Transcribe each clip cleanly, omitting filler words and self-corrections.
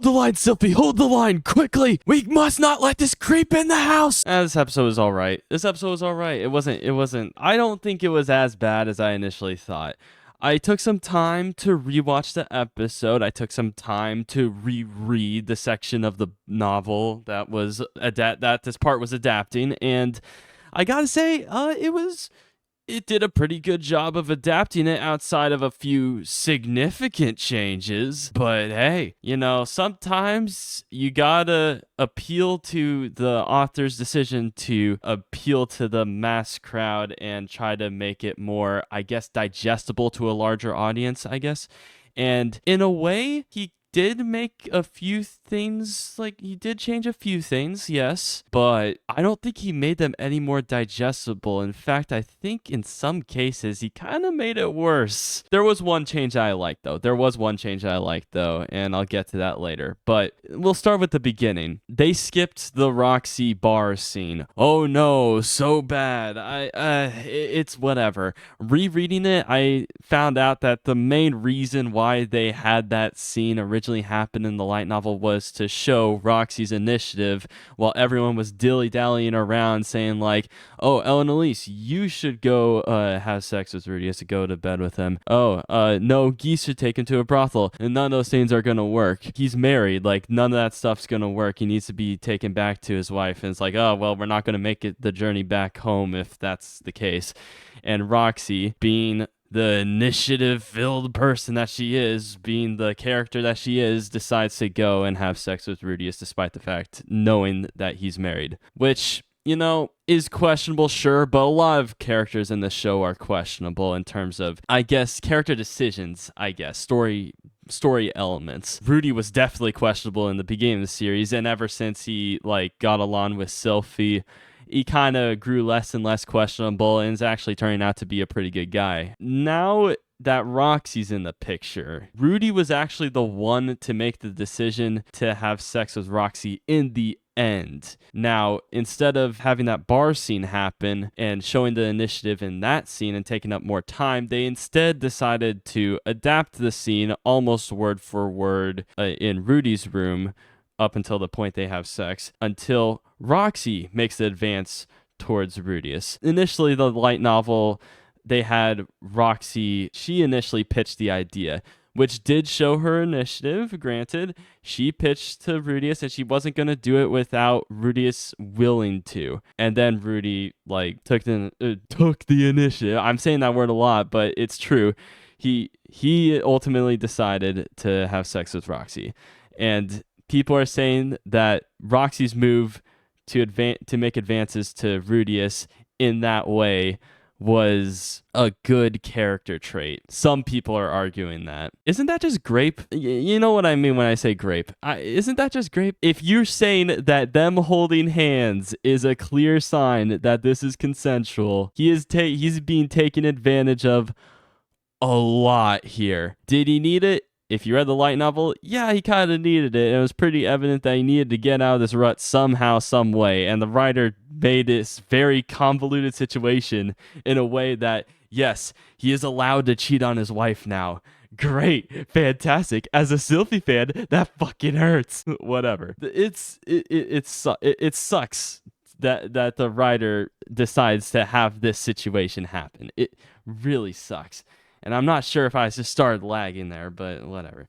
the line, Sylphie, hold the line, quickly. We must not let this creep in the house. This episode was all right. It wasn't, I don't think it was as bad as I initially thought. I took some time to rewatch the episode. I took some time to reread the section of the novel that this part was adapting, and I gotta say, it did a pretty good job of adapting it outside of a few significant changes. But hey, sometimes you gotta appeal to the author's decision to appeal to the mass crowd and try to make it more, I guess, digestible to a larger audience, I guess. And in a way, he did make a few things, he did change a few things, yes, but I don't think he made them any more digestible. In fact, I think in some cases he kind of made it worse. There was one change I liked though, and I'll get to that later, but we'll start with the beginning. They skipped the Roxy bar scene. Oh no, so bad. It's whatever. Rereading it, I found out that the main reason why they had that scene originally happen in the light novel was to show Roxy's initiative while everyone was dilly-dallying around saying oh, Ellen Elise, you should go have sex with Rudy. You have to go to bed with him. Oh, no, Geese should take him to a brothel, and none of those things are gonna work. He's married. None of that stuff's gonna work. He needs to be taken back to his wife. And it's oh, well, we're not gonna make it the journey back home if that's the case. And Roxy, being the initiative-filled person that she is, being the character that she is, decides to go and have sex with Rudius despite the fact knowing that he's married. Which, is questionable, sure, but a lot of characters in the show are questionable in terms of, I guess, character decisions, story elements. Rudy was definitely questionable in the beginning of the series, and ever since he, got along with Sylphie, he kind of grew less and less questionable and is actually turning out to be a pretty good guy. Now that Roxy's in the picture, Rudy was actually the one to make the decision to have sex with Roxy in the end. Now, instead of having that bar scene happen and showing the initiative in that scene and taking up more time, they instead decided to adapt the scene almost word for word in Rudy's room up until the point they have sex, until Roxy makes the advance towards Rudius. Initially, the light novel, they had Roxy, she initially pitched the idea, which did show her initiative, granted. She pitched to Rudius and she wasn't going to do it without Rudius willing to. And then Rudy, took the initiative. I'm saying that word a lot, but it's true. He ultimately decided to have sex with Roxy. And people are saying that Roxy's move to make advances to Rudius in that way was a good character trait. Some people are arguing that. Isn't that just grape? You know what I mean when I say grape. Isn't that just grape? If you're saying that them holding hands is a clear sign that this is consensual, he's being taken advantage of a lot here. Did he need it? If you read the light novel, yeah, he kind of needed it. It was pretty evident that he needed to get out of this rut somehow, some way. And the writer made this very convoluted situation in a way that, yes, he is allowed to cheat on his wife now. Great, fantastic. As a Sylphie fan, that fucking hurts. Whatever. It sucks that the writer decides to have this situation happen. It really sucks. And I'm not sure if I just started lagging there, but whatever.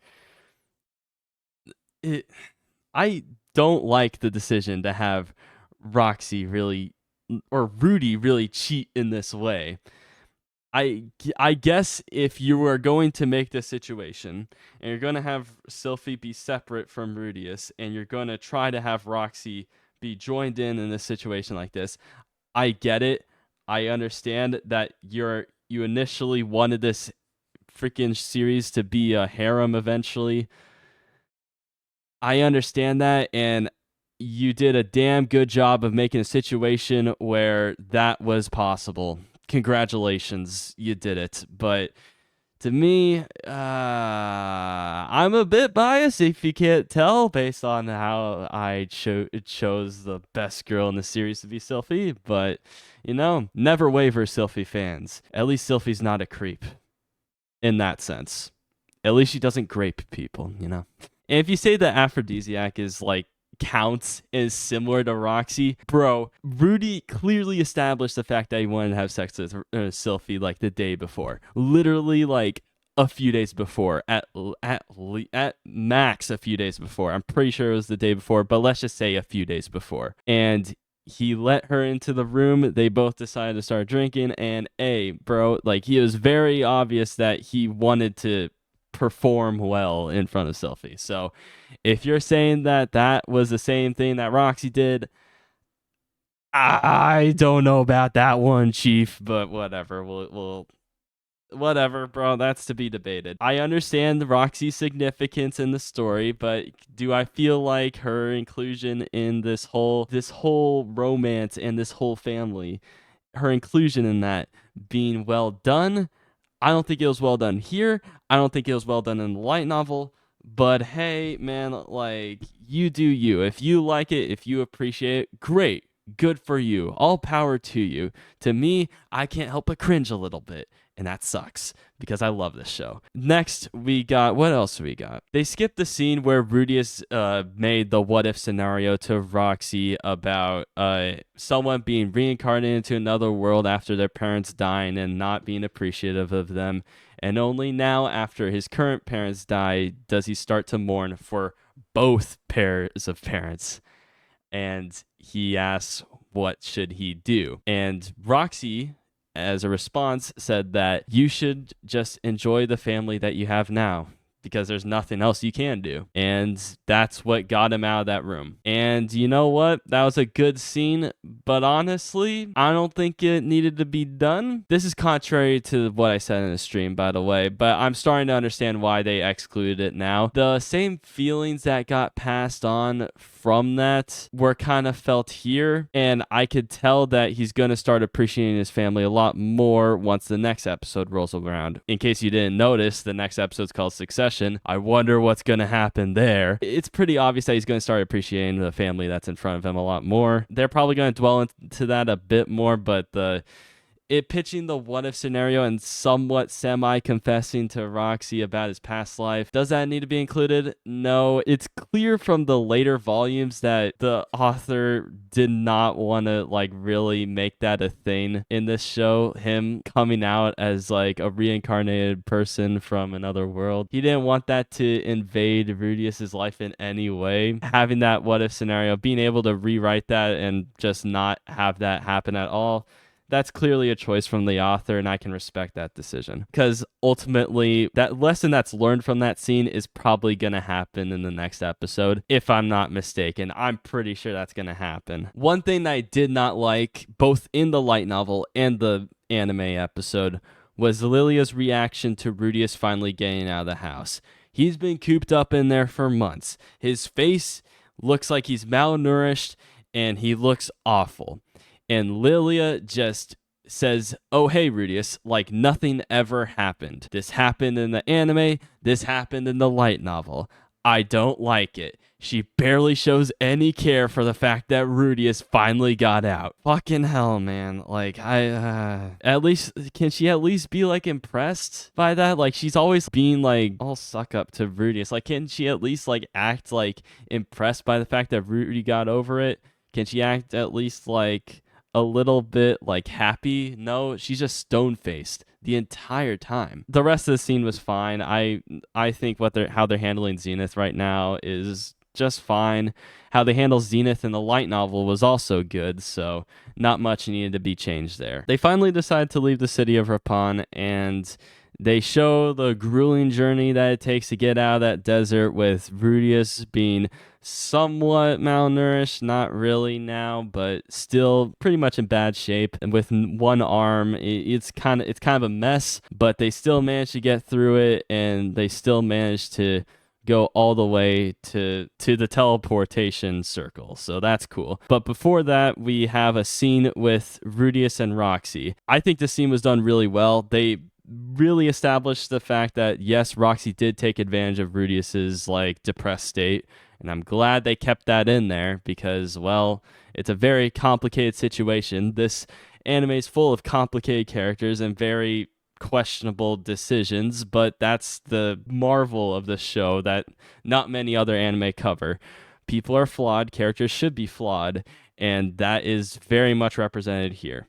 I don't like the decision to have Roxy really, or Rudy really cheat in this way. I guess if you were going to make this situation, and you're going to have Sylphie be separate from Rudius, and you're going to try to have Roxy be joined in this situation like this, I get it. I understand that you initially wanted this freaking series to be a harem eventually. I understand that, and you did a damn good job of making a situation where that was possible. Congratulations, you did it. But to me, I'm a bit biased, if you can't tell, based on how I chose the best girl in the series to be Sylphie. But, never waver, Sylphie fans. At least Sylphie's not a creep in that sense. At least she doesn't grape people, And if you say the aphrodisiac is like counts is similar to Roxy, bro, Rudy clearly established the fact that he wanted to have sex with Sylphie like the day before. Literally like a few days before, at max a few days before. I'm pretty sure it was the day before, but let's just say a few days before. And he let her into the room. They both decided to start drinking, and bro, like he was very obvious that he wanted to perform well in front of Sylphie. So if you're saying that that was the same thing that Roxy did, I don't know about that one, Chief, but whatever. We'll whatever, bro. That's to be debated. I understand Roxy's significance in the story, but do I feel like her inclusion in this whole romance and this whole family, her inclusion in that being well done? I don't think it was well done here. I don't think it was well done in the light novel. But hey, man, like, you do you. If you like it, if you appreciate it, great. Good for you. All power to you. To me, I can't help but cringe a little bit. And that sucks because I love this show. Next, we got, what else we got? They skipped the scene where Rudius made the what if scenario to Roxy about someone being reincarnated into another world after their parents dying and not being appreciative of them. And only now, after his current parents die, does he start to mourn for both pairs of parents. And he asks, what should he do? And Roxy, as a response, said that you should just enjoy the family that you have now because there's nothing else you can do. And that's what got him out of that room. And you know what? That was a good scene, but honestly, I don't think it needed to be done. This is contrary to what I said in the stream, by the way, but I'm starting to understand why they excluded it now. The same feelings that got passed on from that were kind of felt here, and I could tell that he's going to start appreciating his family a lot more once the next episode rolls around. In case you didn't notice, the next episode's called Succession. I wonder what's going to happen there. It's pretty obvious that he's going to start appreciating the family that's in front of him a lot more. They're probably going to dwell into that a bit more, but pitching the what if scenario and somewhat semi-confessing to Roxy about his past life, does that need to be included? No. It's clear from the later volumes that the author did not want to like really make that a thing in this show, him coming out as like a reincarnated person from another world. He didn't want that to invade Rudius's life in any way. Having that what if scenario, being able to rewrite that and just not have that happen at all, that's clearly a choice from the author, and I can respect that decision. Because ultimately, that lesson that's learned from that scene is probably going to happen in the next episode, if I'm not mistaken. I'm pretty sure that's going to happen. One thing that I did not like, both in the light novel and the anime episode, was Lilia's reaction to Rudius finally getting out of the house. He's been cooped up in there for months. His face looks like he's malnourished, and he looks awful. And Lilia just says, oh, hey, Rudius, like nothing ever happened. This happened in the anime. This happened in the light novel. I don't like it. She barely shows any care for the fact that Rudius finally got out. Fucking hell, man. Like, at least, can she at least be, like, impressed by that? Like, she's always being, like, all suck up to Rudius. Like, can she at least, like, act, like, impressed by the fact that Rudy got over it? Can she act at least, like, a little bit like happy? No, she's just stone-faced the entire time. The rest of the scene was fine. I think how they're handling Zenith right now is just fine. How they handle Zenith in the light novel was also good, so not much needed to be changed there. They finally decide to leave the city of Rappan, and they show the grueling journey that it takes to get out of that desert, with Rudius being somewhat malnourished, not really now, but still pretty much in bad shape. And with one arm, it's kind of a mess, but they still managed to get through it, and they still managed to go all the way to the teleportation circle. So that's cool. But before that, we have a scene with Rudius and Roxy. I think the scene was done really well. They really established the fact that, yes, Roxy did take advantage of Rudius's like depressed state, and I'm glad they kept that in there because, well, it's a very complicated situation. This anime is full of complicated characters and very questionable decisions, but that's the marvel of the show that not many other anime cover. People are flawed, characters should be flawed, and that is very much represented here.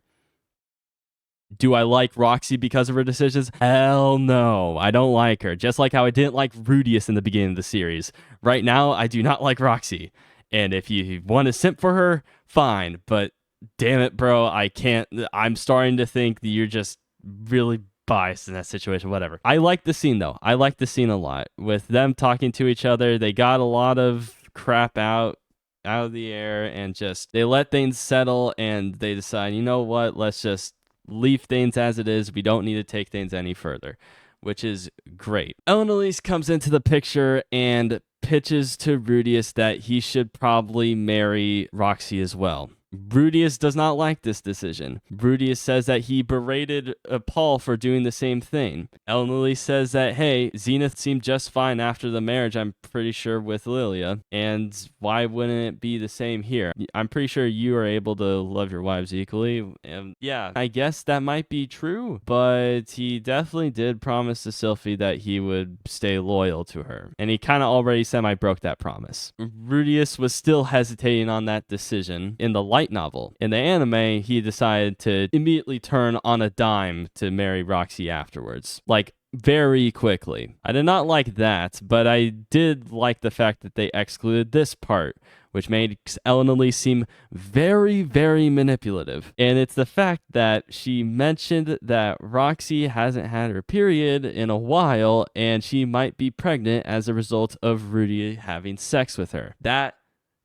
Do I like Roxy because of her decisions? Hell no. I don't like her. Just like how I didn't like Rudius in the beginning of the series. Right now, I do not like Roxy. And if you want to simp for her, fine. But damn it, bro, I can't. I'm starting to think that you're just really biased in that situation. Whatever. I like the scene, though. I like the scene a lot. With them talking to each other, they got a lot of crap out of the air and just they let things settle and they decide, you know what, let's just leave things as it is. We don't need to take things any further, which is great. Elise comes into the picture and pitches to Rudius that he should probably marry Roxy as well. Rudius does not like this decision. Rudius says that he berated Paul for doing the same thing. Elise says that, hey, Zenith seemed just fine after the marriage, I'm pretty sure, with Lilia, and why wouldn't it be the same here? I'm pretty sure you are able to love your wives equally, and yeah, I guess that might be true, but he definitely did promise to Sylphie that he would stay loyal to her, and he kind of already semi-broke that promise. Rudius was still hesitating on that decision in the light novel. In the anime, he decided to immediately turn on a dime to marry Roxy afterwards. Like, very quickly. I did not like that, but I did like the fact that they excluded this part, which makes Elise seem very, very manipulative. And it's the fact that she mentioned that Roxy hasn't had her period in a while, and she might be pregnant as a result of Rudy having sex with her. That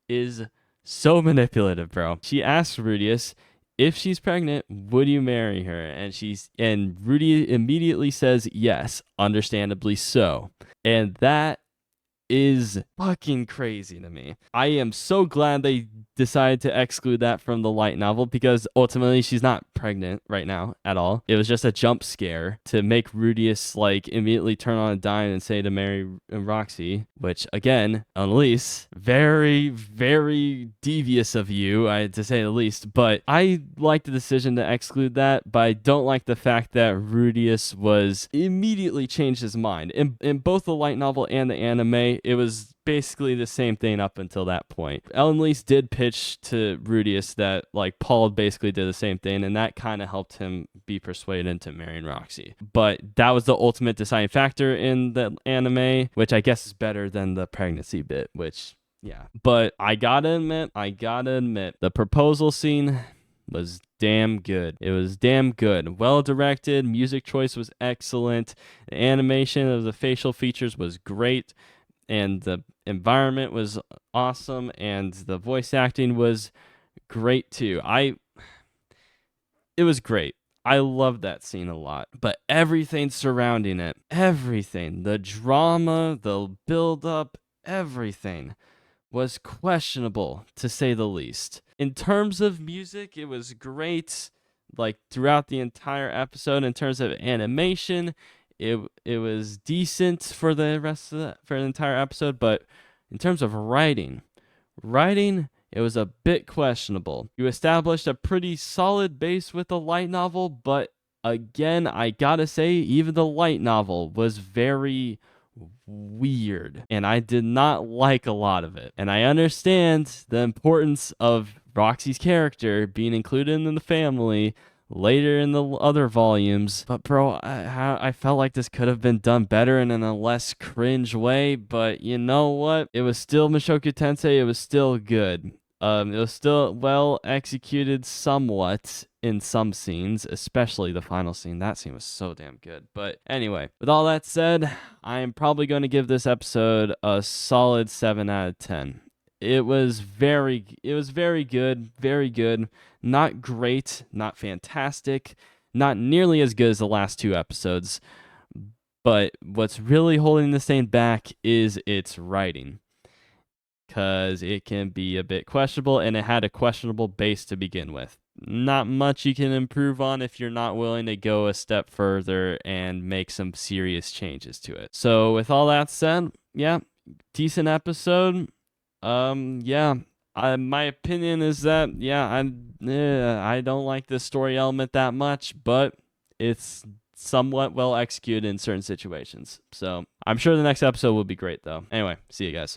is so manipulative, bro. She asks Rudius, if she's pregnant, would you marry her? And Rudy immediately says yes, understandably so. And that is fucking crazy to me. I am so glad they decided to exclude that from the light novel because ultimately she's not pregnant right now at all. It was just a jump scare to make Rudius like immediately turn on a dime and say to marry Roxy, which again, Elise, very, very devious of you, to say the least. But I like the decision to exclude that, but I don't like the fact that Rudius was immediately changed his mind. In both the light novel and the anime, it was basically the same thing up until that point. Elise did pitch to Rudius that like Paul basically did the same thing, and that kind of helped him be persuaded into marrying Roxy. But that was the ultimate deciding factor in the anime, which I guess is better than the pregnancy bit, which yeah. But I gotta admit, the proposal scene was damn good. It was damn good. Well directed, music choice was excellent, the animation of the facial features was great, and the environment was awesome, and the voice acting was great too. It was great. I loved that scene a lot. But everything surrounding it, everything, the drama, the build-up, everything was questionable, to say the least. In terms of music, it was great, like throughout the entire episode. In terms of animation, it was decent for the entire episode, but in terms of writing, it was a bit questionable. You established a pretty solid base with the light novel, but again, I gotta say, even the light novel was very weird, and I did not like a lot of it. And I understand the importance of Roxy's character being included in the family later in the other volumes, but bro, I felt like this could have been done better and in a less cringe way. But you know what? It was still Mushoku Tensei. It was still good. It was still well executed somewhat in some scenes, especially the final scene. That scene was so damn good. But anyway, with all that said, I am probably going to give this episode a solid 7 out of 10. It was very good, very good. Not great, not fantastic, not nearly as good as the last two episodes. But what's really holding this thing back is its writing, because it can be a bit questionable, and it had a questionable base to begin with. Not much you can improve on if you're not willing to go a step further and make some serious changes to it. So with all that said, yeah, decent episode. My opinion is that, I don't like the story element that much, but it's somewhat well executed in certain situations. So I'm sure the next episode will be great, though. Anyway, see you guys.